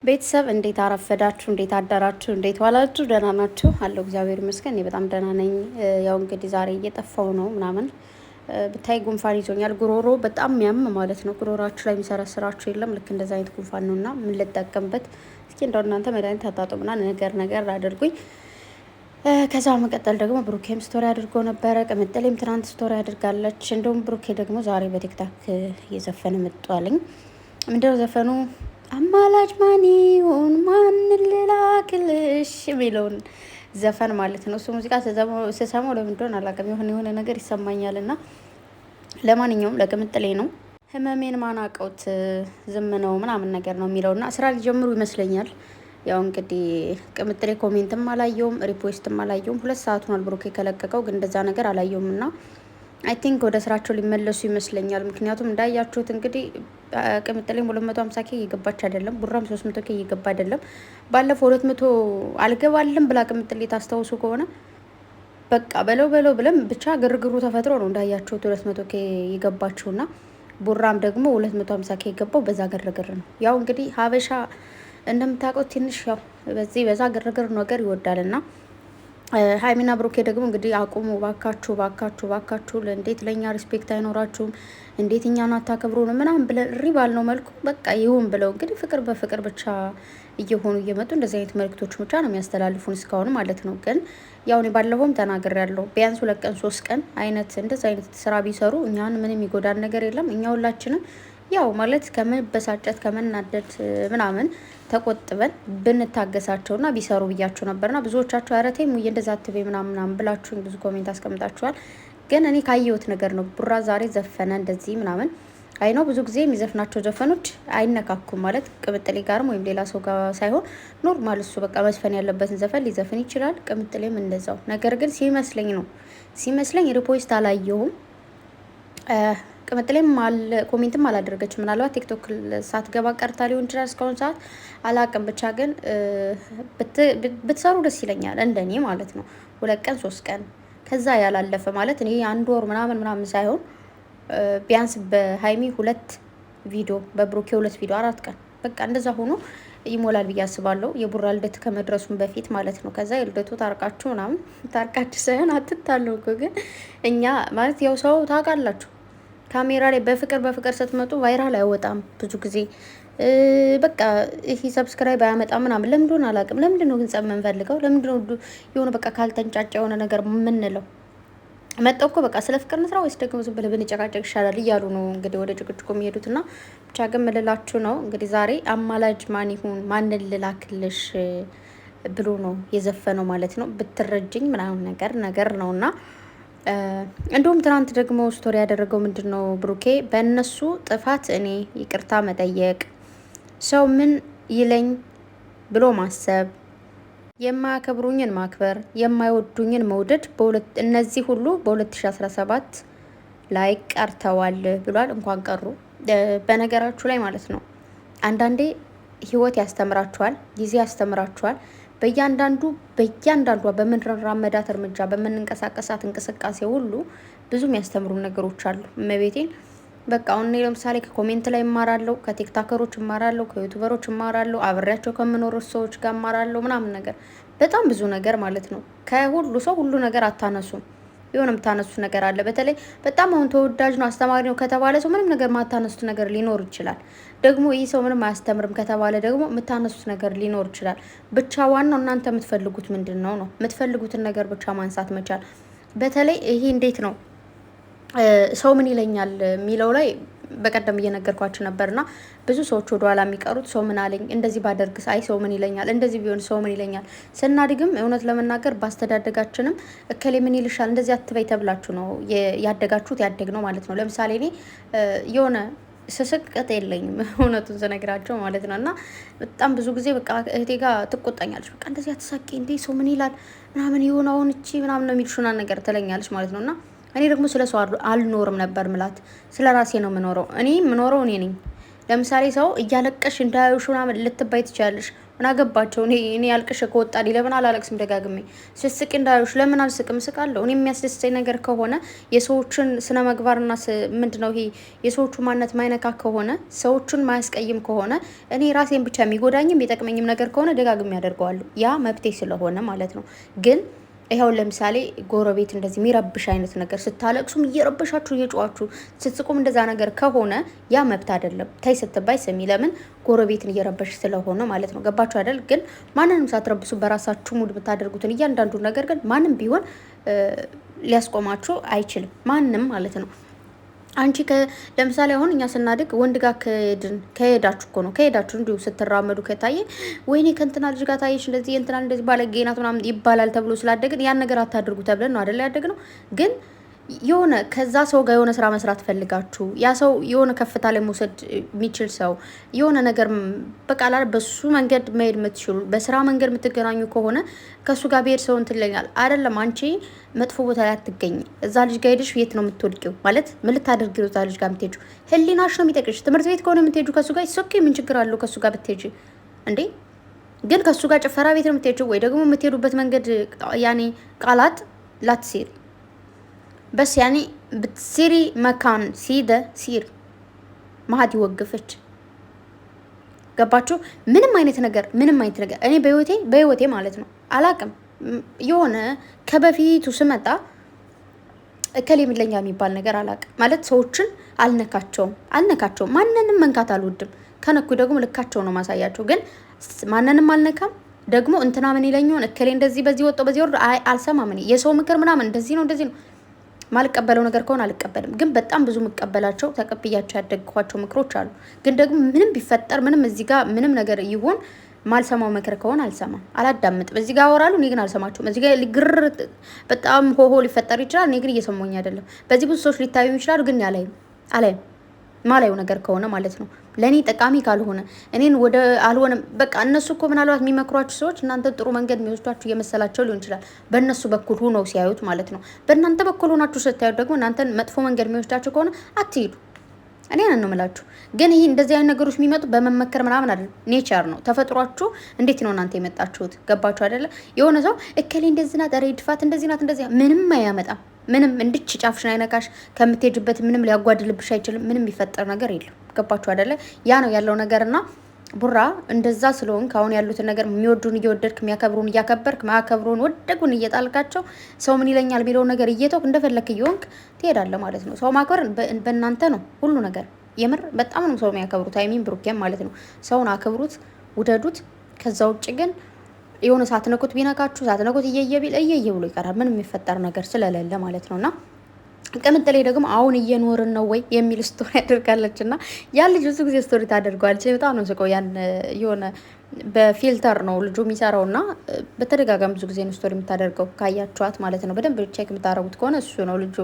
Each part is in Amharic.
ቤተሰብ እንዴት አረፈዳችሁ? እንዴት አደራችሁ? እንዴት ዋላችሁ? ደህና ናችሁ? አለሁ እግዚአብሔር ይመስገን እኔ በጣም ደህና ነኝ። ያው እንግዲህ ዛሬ እየጠፋው ነው ምናምን ብታይ ጉንፋን ይዞኛል። ጉሮሮ በጣም ያም ማለት ነው። ጉሮሯችሁ ላይ የሚሰረስራችሁ የለም ልክ እንደዛ አይነት ጉንፋን ነውና ምን ልጠቀምበት እስኪ እንደው እናንተ መድኃኒት አጣጡምና ነገር አድርጉኝ። ከዛ መቀጠል ደግሞ ብሩኬም ስቶሪ አድርጎ ነበረ። ቅምጥሌም ትናንት ስቶሪ አድርጋለች። እንደውም ብሩኬ ደግሞ ዛሬ በቲክታክ እየዘፈነ መጥቷልኝ። ምንድነው ዘፈኑ? አማላጅ ማን ይሁን ማን ልላክልሽ የሚለውን ዘፈን ማለት ነው። እሱ ሙዚቃ ስሰማው ለምን እንደሆነ አላውቅም የሆነ ነገር ይሰማኛል። እና ለማንኛውም ለቅምጥሌ ነው ህመሜን ማናቀውት ዝም ነው ምናምን ነገር ነው የሚለውና ስራ ሊጀምሩ ይመስለኛል። ያው እንግዲህ ቅምጥሌ ኮሜንትም አላየውም ሪፖስትም አላየውም። 2 ሰዓት ሆኗል ብሩኬ ከለቀቀው፣ ግን እንደዛ ነገር አላየውም እና አይ ቲንክ ወደ ስራቸው ሊመለሱ ይመስለኛል። ምክንያቱም እንዳያችሁት እንግዲህ ቅምጥሌም 250 ኬ እየገባች አይደለም፣ ቡራም 300 ኬ እየገባ አይደለም። ባለፈው 200 አልገባልም ብላ ቅምጥሌ ታስታውሱ ከሆነ በቃ በለው ብለም ብቻ ግርግሩ ተፈጥሮ ነው እንዳያችሁት 200 ኬ የገባችውና ቡራም ደግሞ 250 ኬ የገባው በዛ ግርግር ነው። ያው እንግዲህ ሀበሻ እንደምታውቁት ትንሽ ያው በዛ ግርግር ነገር ይወዳልና ሀይሚና ብሩኬ ደግሞ እንግዲህ አቁሙ ባካችሁ፣ እንዴት ለኛ ሪስፔክት አይኖራችሁም? እንዴት እኛን አታከብሩን? ምናምን ብለን እሪ ባልነው መልኩ በቃ ይሁን ብለው እንግዲህ ፍቅር በፍቅር ብቻ እየሆኑ እየመጡ እንደዚህ አይነት መልክቶች ብቻ ነው የሚያስተላልፉን እስካሁን ማለት ነው። ግን ያው እኔ ባለፈውም ተናግሬያለሁ። ቢያንስ 2 ቀን 3 ቀን አይነት እንደዚህ አይነት ስራ ቢሰሩ እኛን ምንም የሚጎዳን ነገር የለም። እኛ ሁላችንም ያው ማለት ከመበሳጨት ከመናደድ ምናምን ተቆጥበን ብንታገሳቸውና ቢሰሩ ብያቸው ነበርና ብዙዎቻችሁ አረቴ ሙዬ እንደዛ አትበይ ምናምን ብላችሁኝ ብዙ ኮሜንት አስቀምጣችኋል። ግን እኔ ካየሁት ነገር ነው። ቡራ ዛሬ ዘፈነ እንደዚህ ምናምን አይ ነው ብዙ ጊዜ የሚዘፍናቸው ዘፈኖች አይነካኩም ማለት ቅምጥሌ ጋርም ወይም ሌላ ሰው ጋር ሳይሆን ኖርማል እሱ በቃ መዝፈን ያለበትን ዘፈን ሊዘፍን ይችላል። ቅምጥሌም እንደዛው። ነገር ግን ሲመስለኝ ሪፖስት አላየሁም። ቅምጥሌም ኮሜንትም አላደረገች። ምናልባት ቲክቶክ ሳትገባ ቀርታ ሊሆን ይችላል እስካሁን ሰዓት አላቅም። ብቻ ግን ብትሰሩ ደስ ይለኛል እንደኔ ማለት ነው። 2 ቀን 3 ቀን ከዛ ያላለፈ ማለት እኔ 1 ወር ምናምን ሳይሆን ቢያንስ በሀይሚ 2 ቪዲዮ በብሩኬ 2 ቪዲዮ 4 ቀን በቃ እንደዛ ሆኖ ይሞላል ብዬ አስባለሁ። የቡራ ልደት ከመድረሱም በፊት ማለት ነው። ከዛ የልደቱ ታርቃችሁ ምናምን ታርቃችሁ ሳይሆን አትታለው እኮ ግን እኛ ማለት ያው ሰው ታውቃላችሁ ካሜራ ላይ በፍቅር ስትመጡ ቫይራል አይወጣም ብዙ ጊዜ በቃ ይሄ ሰብስክራይብ አያመጣም ምናምን። ለምንድን ነው አላውቅም። ለምንድን ነው ግን ጸብ የምንፈልገው? ለምንድን ነው የሆነ በቃ ካልተንጫጫ የሆነ ነገር የምንለው? መጣው እኮ በቃ ስለ ፍቅር እንስራ ወይስ ደግሞ ዝም ብለን ብንጨቃጨቅ ይሻላል እያሉ ነው እንግዲህ ወደ ጭቅጭቁ የሚሄዱትና ብቻ ግን ምልላችሁ ነው እንግዲህ ዛሬ አማላጅ ማን ይሁን ማንን ልላክልሽ ብሎ ነው የዘፈነው ማለት ነው። ብትረጅኝ ምናምን ነገር ነውና እንዲሁም ትናንት ደግሞ ስቶሪ ያደረገው ምንድነው ብሩኬ በእነሱ ጥፋት እኔ ይቅርታ መጠየቅ፣ ሰው ምን ይለኝ ብሎ ማሰብ፣ የማያከብሩኝን ማክበር፣ የማይወዱኝን መውደድ እነዚህ ሁሉ በ2017 ላይ ቀርተዋል ብሏል። እንኳን ቀሩ። በነገራችሁ ላይ ማለት ነው አንዳንዴ ህይወት ያስተምራችኋል፣ ጊዜ ያስተምራችኋል። በእያንዳንዷ በምንራመዳት እርምጃ በምንንቀሳቀሳት እንቅስቃሴ ሁሉ ብዙ የሚያስተምሩ ነገሮች አሉ። እመቤቴን በቃ አሁን ለምሳሌ ከኮሜንት ላይ እማራለሁ፣ ከቲክታከሮች እማራለሁ፣ ከዩቱበሮች እማራለሁ፣ አብሬያቸው ከምኖሩ ሰዎች ጋር እማራለሁ ምናምን ነገር በጣም ብዙ ነገር ማለት ነው። ከሁሉ ሰው ሁሉ ነገር አታነሱም። የሆነ የምታነሱት ነገር አለ። በተለይ በጣም አሁን ተወዳጅ ነው አስተማሪ ነው ከተባለ ሰው ምንም ነገር ማታነሱት ነገር ሊኖር ይችላል። ደግሞ ይህ ሰው ምንም አያስተምርም ከተባለ ደግሞ የምታነሱት ነገር ሊኖር ይችላል። ብቻ ዋናው እናንተ የምትፈልጉት ምንድን ነው የምትፈልጉትን ነገር ብቻ ማንሳት መቻል። በተለይ ይሄ እንዴት ነው ሰው ምን ይለኛል የሚለው ላይ በቀደም እየነገርኳችሁ ነበርና ብዙ ሰዎች ወደ ኋላ የሚቀሩት ሰው ምን አለኝ፣ እንደዚህ ባደርግስ፣ አይ ሰው ምን ይለኛል፣ እንደዚህ ቢሆን ሰው ምን ይለኛል። ስናድግም እውነት ለመናገር ባስተዳደጋችንም እከሌ ምን ይልሻል እንደዚህ አትበይ ተብላችሁ ነው ያደጋችሁት ያደግነው ማለት ነው። ለምሳሌ እኔ የሆነ ስስቅጥ የለኝም እውነቱን ስነግራቸው ማለት ነው። እና በጣም ብዙ ጊዜ በቃ እህቴ ጋር ትቆጣኛለች። በቃ እንደዚህ አትሳቂ እንዴ ሰው ምን ይላል ምናምን የሆነ አሁን እቺ ምናምን ነው የሚልሹና ነገር ትለኛለች ማለት ነው። እና እኔ ደግሞ ስለ ሰው አልኖርም ነበር ምላት፣ ስለ ራሴ ነው የምኖረው። እኔ የምኖረው እኔ ነኝ። ለምሳሌ ሰው እያለቀሽ እንዳያዩሽ ምናምን ልትባይ ትችላለሽ። ምን አገባቸው? እኔ ያልቅሽ ከወጣልኝ ለምን አላለቅስም ደጋግሜ? ስስቅ እንዳያዩሽ ለምን አልስቅም? ስቃለሁ። እኔ የሚያስደስተኝ ነገር ከሆነ የሰዎችን ስነ ምግባርና ምንድነው ይሄ የሰዎቹ ማንነት ማይነካ ከሆነ ሰዎችን ማያስቀይም ከሆነ እኔ ራሴን ብቻ የሚጎዳኝም የሚጠቅመኝም ነገር ከሆነ ደጋግሜ ያደርገዋለሁ። ያ መብቴ ስለሆነ ማለት ነው። ግን ይኸው ለምሳሌ ጎረቤት እንደዚህ የሚረብሽ አይነት ነገር ስታለቅሱም እየረበሻችሁ እየጮዋችሁ ስትስቁም እንደዛ ነገር ከሆነ ያ መብት አይደለም። ታይ ስትባይ ስሚ። ለምን ጎረቤትን እየረበሽ ስለሆነ ማለት ነው። ገባችሁ አይደል? ግን ማንንም ሳትረብሱ በራሳችሁ ሙድ ብታደርጉትን እያንዳንዱ ነገር ግን ማንም ቢሆን ሊያስቆማችሁ አይችልም። ማንም ማለት ነው። አንቺ ለምሳሌ አሁን እኛ ስናድግ ወንድ ጋር ከሄዳችሁ እኮ ነው ከሄዳችሁ እንዲሁ ስትራመዱ ከታየ ወይኔ ከእንትና ልጅ ጋር ታየሽ እንደዚህ እንትና እንደዚህ ባለጌ ናት ምናምን ይባላል ተብሎ ስላደግን ያን ነገር አታድርጉ ተብለን ነው አይደል ያደግነው። ግን የሆነ ከዛ ሰው ጋር የሆነ ስራ መስራት ፈልጋችሁ ያ ሰው የሆነ ከፍታ ላይ መውሰድ የሚችል ሰው የሆነ ነገር በቃ በሱ መንገድ መሄድ የምትችሉ በስራ መንገድ የምትገናኙ ከሆነ ከሱ ጋር ብሄድ ሰው እንትን ይለኛል አይደለም። አንቺ መጥፎ ቦታ ላይ አትገኝ። እዛ ልጅ ጋር ሄደሽ የት ነው የምትወድቂው? ማለት ምን ልታደርጊ ነው እዛ ልጅ ጋር የምትሄጂው? ህሊናሽ ነው የሚጠቅሽ። ትምህርት ቤት ከሆነ የምትሄጂው ከሱ ጋር ሶኬ ምን ችግር አለው ከሱ ጋር ብትሄጂ እንዴ? ግን ከሱ ጋር ጭፈራ ቤት ነው የምትሄጂው ወይ ደግሞ የምትሄዱበት መንገድ ያኔ ቃላት ላትሲሪ በስ ያኔ ብትሲሪ መካን ሲደ ሲር ማሀድ ይወግፈች። ገባችሁ? ምንም አይነት ነገር እኔ በህይወቴ ማለት ነው አላቅም። የሆነ ከበፊቱ ስመጣ እከሌ የሚለኛ የሚባል ነገር አላቅም። ማለት ሰዎችን አልነካቸውም። ማንንም መንካት አልወድም። ከነኩ ደግሞ ልካቸው ነው ማሳያቸው። ግን ማንንም አልነካም። ደግሞ እንትና ምን ይለኛል እከሌ እንደዚህ በዚህ ወጣው በዚህ ወርዶ አልሰማም። እኔ የሰው ምክር ምናምን እንደዚህ ነው ማልቀበለው ነገር ከሆነ አልቀበልም። ግን በጣም ብዙ መቀበላቸው ተቀብያቸው ያደግኳቸው ምክሮች አሉ። ግን ደግሞ ምንም ቢፈጠር ምንም እዚህ ጋር ምንም ነገር ይሁን ማልሰማው ምክር ከሆነ አልሰማም፣ አላዳምጥም። እዚህ ጋር አወራሉ፣ እኔ ግን አልሰማቸውም። እዚህ ጋር ግር በጣም ሆሆ ሊፈጠር ይችላል፣ እኔ ግን እየሰማኝ አይደለም። በዚህ ብዙ ሰዎች ሊታዩ ይችላሉ፣ ግን አላይም ማላየው ነገር ከሆነ ማለት ነው። ለእኔ ጠቃሚ ካልሆነ እኔን ወደ አልሆነም በቃ እነሱ እኮ ምናልባት የሚመክሯችሁ ሰዎች እናንተ ጥሩ መንገድ የሚወስዷችሁ እየመሰላቸው ሊሆን ይችላል፣ በእነሱ በኩል ሆነው ሲያዩት ማለት ነው። በእናንተ በኩል ሆናችሁ ስታዩት ደግሞ እናንተን መጥፎ መንገድ የሚወስዳችሁ ከሆነ አትሄዱ። እኔ ነን ነው የምላችሁ። ግን ይሄ እንደዚህ አይነት ነገሮች የሚመጡ በመመከር ምናምን አይደለም፣ ኔቸር ነው፣ ተፈጥሯችሁ። እንዴት ነው እናንተ የመጣችሁት? ገባችሁ አይደለ? የሆነ ሰው እከሌ እንደዚህ ናት፣ ኧረ ይድፋት፣ እንደዚህ ናት፣ እንደዚህ ምንም አያመጣም። ምንም እንድች ጫፍሽን አይነካሽ፣ ከምትሄጅበት ምንም ሊያጓድልብሽ አይችልም። ምንም የሚፈጠር ነገር የለም። ገባችሁ አይደለ? ያ ነው ያለው ነገርና ቡራ እንደዛ ስለሆንክ አሁን ያሉትን ነገር የሚወዱን እየወደድክ የሚያከብሩን እያከበርክ ማያከብሩን ወደጉን እየጣልካቸው ሰው ምን ይለኛል የሚለውን ነገር እየተውክ እንደፈለክ እየሆንክ ትሄዳለህ ማለት ነው። ሰው ማክበር በእናንተ ነው ሁሉ ነገር። የምር በጣም ነው ሰው የሚያከብሩት። አይሚን ብሩኬም ማለት ነው። ሰውን አክብሩት፣ ውደዱት። ከዛ ውጭ ግን የሆነ ሳትነኩት ቢነካችሁ ሳትነኩት እየየ ብሎ ይቀራል። ምንም የሚፈጠር ነገር ስለሌለ ማለት ነውና ቅምጥሌ ደግሞ አሁን እየኖርን ነው ወይ የሚል ስቶሪ ያደርጋለች እና ያን ልጅ ብዙ ጊዜ ስቶሪ ታደርገዋለች። በጣም ነው ስቆ ያን የሆነ በፊልተር ነው ልጁ የሚሰራው እና በተደጋጋሚ ብዙ ጊዜ ነው ስቶሪ የምታደርገው ካያችኋት ማለት ነው። በደንብ ቼክ የምታደርጉት ከሆነ እሱ ነው ልጁ።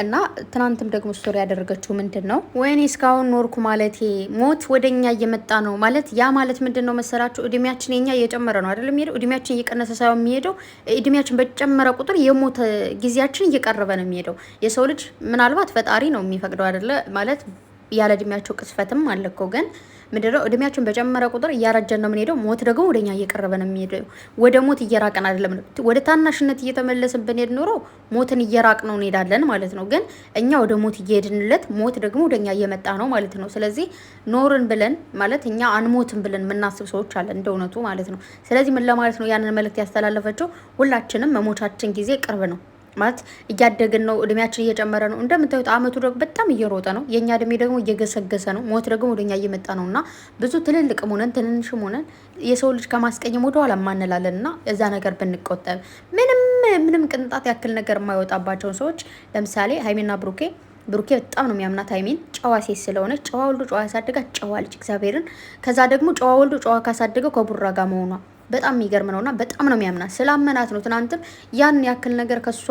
እና ትናንትም ደግሞ ስቶሪ ያደረገችው ምንድን ነው ወይኔ እስካሁን ኖርኩ ማለት ሞት ወደኛ እየመጣ ነው ማለት ያ ማለት ምንድን ነው መሰላችሁ? እድሜያችን የኛ እየጨመረ ነው አይደለም የሚሄደው። እድሜያችን እየቀነሰ ሳይሆን የሚሄደው እድሜያችን በጨመረ ቁጥር የሞት ጊዜያችን እየቀረበ ነው የሚሄደው። የሰው ልጅ ምናልባት ፈጣሪ ነው የሚፈቅደው አይደለ ማለት ያለ እድሜያቸው ቅስፈትም አለ እኮ ግን ምንድነው እድሜያችን በጨመረ ቁጥር እያረጀን ነው የምንሄደው። ሞት ደግሞ ወደኛ እየቀረበ ነው የሚሄደው። ወደ ሞት እየራቀን አይደለም፣ ወደ ታናሽነት እየተመለስን ብንሄድ ኖሮ ሞትን እየራቅ ነው እንሄዳለን ማለት ነው። ግን እኛ ወደ ሞት እየሄድንለት ሞት ደግሞ ወደኛ እየመጣ ነው ማለት ነው። ስለዚህ ኖርን ብለን ማለት እኛ አንሞትን ብለን የምናስብ ሰዎች አለን እንደ እውነቱ ማለት ነው። ስለዚህ ምን ለማለት ነው ያንን መልእክት ያስተላለፈችው? ሁላችንም መሞቻችን ጊዜ ቅርብ ነው ማለት እያደግን ነው፣ እድሜያችን እየጨመረ ነው። እንደምታዩት አመቱ ደግሞ በጣም እየሮጠ ነው። የኛ እድሜ ደግሞ እየገሰገሰ ነው። ሞት ደግሞ ወደኛ እየመጣ ነውና ብዙ ትልልቅም ሆነን ትንንሽም ሆነን የሰው ልጅ ከማስቀየም ወደ ኋላ ማንላለንና እዛ ነገር ብንቆጠብ ምንም ቅንጣት ያክል ነገር የማይወጣባቸውን ሰዎች ለምሳሌ ሀይሚና ብሩኬ በጣም ነው የሚያምናት ሀይሚን። ጨዋ ሴት ስለሆነች ጨዋ ወልዶ ጨዋ ያሳደጋት ጨዋ ልጅ እግዚአብሔርን። ከዛ ደግሞ ጨዋ ወልዶ ጨዋ ካሳደገው ከቡራ ጋር መሆኗ በጣም የሚገርም ነውና በጣም ነው የሚያምናት። ስላመናት ነው ትናንትም ያን ያክል ነገር ከሷ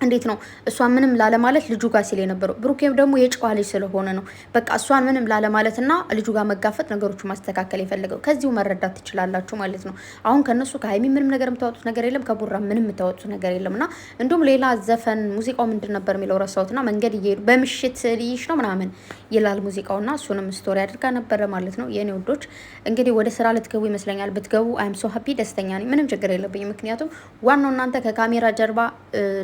እንዴት ነው እሷን ምንም ላለ ማለት ልጁ ጋር ሲል የነበረው። ብሩኬም ደግሞ የጨዋ ልጅ ስለሆነ ነው በቃ እሷን ምንም ላለ ማለትና ልጁ ጋር መጋፈጥ ነገሮቹ ማስተካከል የፈለገው። ከዚሁ መረዳት ትችላላችሁ ማለት ነው። አሁን ከነሱ ከሀይሚ ምንም ነገር የምታወጡት ነገር የለም፣ ከቡራ ምንም የምታወጡት ነገር የለምና እንዲሁም ሌላ ዘፈን ሙዚቃው ምንድን ነበር የሚለው ረሳሁትና መንገድ እየሄዱ በምሽት ልይሽ ነው ምናምን ይላል ሙዚቃውና እሱንም ስቶሪ አድርጋ ነበረ ማለት ነው። የኔ ውዶች እንግዲህ ወደ ስራ ልትገቡ ይመስለኛል። ብትገቡ አይም ሶ ሀፒ ደስተኛ ነኝ። ምንም ችግር የለብኝ። ምክንያቱም ዋናው እናንተ ከካሜራ ጀርባ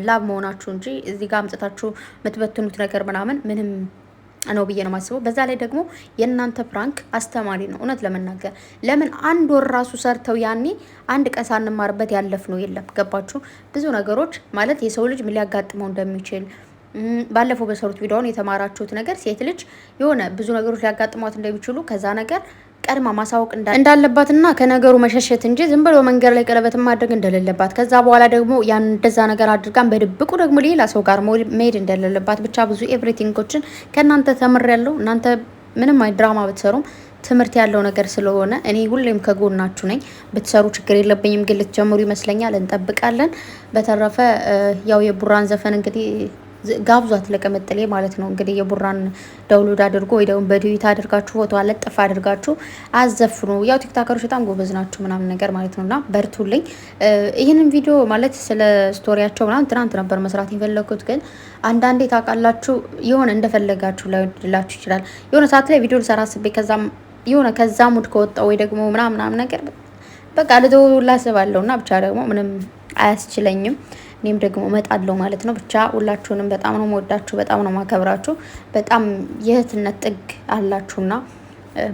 ላብ መሆናችሁ እንጂ እዚህ ጋር አምጥታችሁ የምትበትኑት ነገር ምናምን ምንም ነው ብዬ ነው የማስበው። በዛ ላይ ደግሞ የእናንተ ፕራንክ አስተማሪ ነው። እውነት ለመናገር ለምን አንድ ወር ራሱ ሰርተው ያኔ አንድ ቀን ሳንማርበት ያለፍነው የለም። ገባችሁ? ብዙ ነገሮች ማለት የሰው ልጅ ምን ሊያጋጥመው እንደሚችል ባለፈው በሰሩት ቪዲዮውን የተማራችሁት ነገር ሴት ልጅ የሆነ ብዙ ነገሮች ሊያጋጥሟት እንደሚችሉ ከዛ ነገር ቀድማ ማሳወቅ እንዳለባትና ከነገሩ መሸሸት እንጂ ዝም ብሎ መንገድ ላይ ቀለበት ማድረግ እንደሌለባት ከዛ በኋላ ደግሞ ያን እንደዛ ነገር አድርጋን በድብቁ ደግሞ ሌላ ሰው ጋር መሄድ እንደሌለባት ብቻ ብዙ ኤቭሪቲንጎችን ከእናንተ ተምሬያለሁ። እናንተ ምንም አይ ድራማ ብትሰሩም ትምህርት ያለው ነገር ስለሆነ እኔ ሁሌም ከጎናችሁ ነኝ። ብትሰሩ ችግር የለብኝም። ግን ልትጀምሩ ይመስለኛል። እንጠብቃለን። በተረፈ ያው የቡራን ዘፈን እንግዲህ ጋብዟት ለቀመጥሌ ማለት ነው። እንግዲህ የቡራን ዳውንሎድ አድርጎ ወይ ደግሞ በዲዩት አድርጋችሁ ፎቶ አለጥፍ አድርጋችሁ አዘፍኑ። ያው ቲክቶከሮች በጣም ጎበዝ ናችሁ ምናምን ነገር ማለት ነውና በርቱልኝ። ይህንን ቪዲዮ ማለት ስለ ስቶሪያቸው ምናምን ትናንት ነበር መስራት የፈለኩት፣ ግን አንዳንዴ ታውቃላችሁ የሆነ እንደፈለጋችሁ ላይወድላችሁ ይችላል። የሆነ ሰዓት ላይ ቪዲዮ ልሰራ አስቤ ከዛ ሙድ ከወጣ ወይ ደግሞ ምናምን ነገር በቃ ልተውላ አስባለሁና ብቻ ደግሞ ምንም አያስችለኝም። እኔም ደግሞ እመጣለሁ ማለት ነው። ብቻ ሁላችሁንም በጣም ነው የምወዳችሁ፣ በጣም ነው ማከብራችሁ። በጣም የእህትነት ጥግ አላችሁና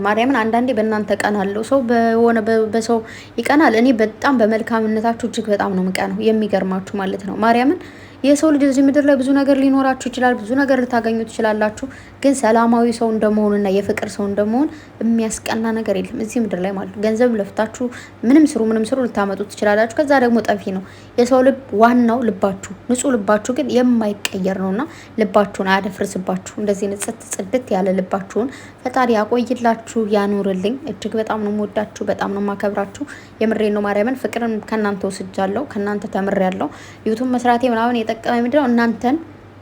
ማርያምን አንዳንዴ በእናንተ ቀናለሁ። ሰው በሆነ በሰው ይቀናል። እኔ በጣም በመልካምነታችሁ እጅግ በጣም ነው የምቀናው። የሚገርማችሁ ማለት ነው ማርያምን የሰው ልጅ እዚህ ምድር ላይ ብዙ ነገር ሊኖራችሁ ይችላል፣ ብዙ ነገር ልታገኙ ትችላላችሁ። ግን ሰላማዊ ሰው እንደመሆንና የፍቅር ሰው እንደመሆን የሚያስቀና ነገር የለም እዚህ ምድር ላይ ማለት ነው። ገንዘብ ለፍታችሁ ምንም ስሩ ልታመጡ ትችላላችሁ። ከዛ ደግሞ ጠፊ ነው የሰው ልብ። ዋናው ልባችሁ፣ ንጹህ ልባችሁ ግን የማይቀየር ነውና ልባችሁን አያደፍርስባችሁ። እንደዚህ ንጽት ጽድት ያለ ልባችሁን ፈጣሪ ያቆይላችሁ፣ ያኑርልኝ። እጅግ በጣም ነው የምወዳችሁ፣ በጣም ነው የማከብራችሁ። የምሬን ነው ማርያምን። ፍቅርን ከእናንተ ወስጃለሁ፣ ከእናንተ ተምሬያለሁ። ዩቱብ መስራቴ ምናምን የጠቀመኝ ምንድን ነው እናንተን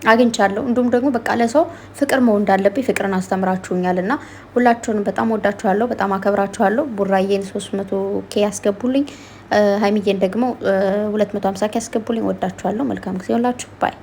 አግኝቻለሁ። እንዲሁም ደግሞ በቃ ለሰው ፍቅር መሆን እንዳለብኝ ፍቅርን አስተምራችሁኛል እና ሁላችሁንም በጣም ወዳችኋለሁ፣ በጣም አከብራችኋለሁ። ቡራዬን 300K ያስገቡልኝ፣ ሀይሚዬን ደግሞ 250K ያስገቡልኝ። ወዳችኋለሁ። መልካም ጊዜ ሁላችሁ ባይ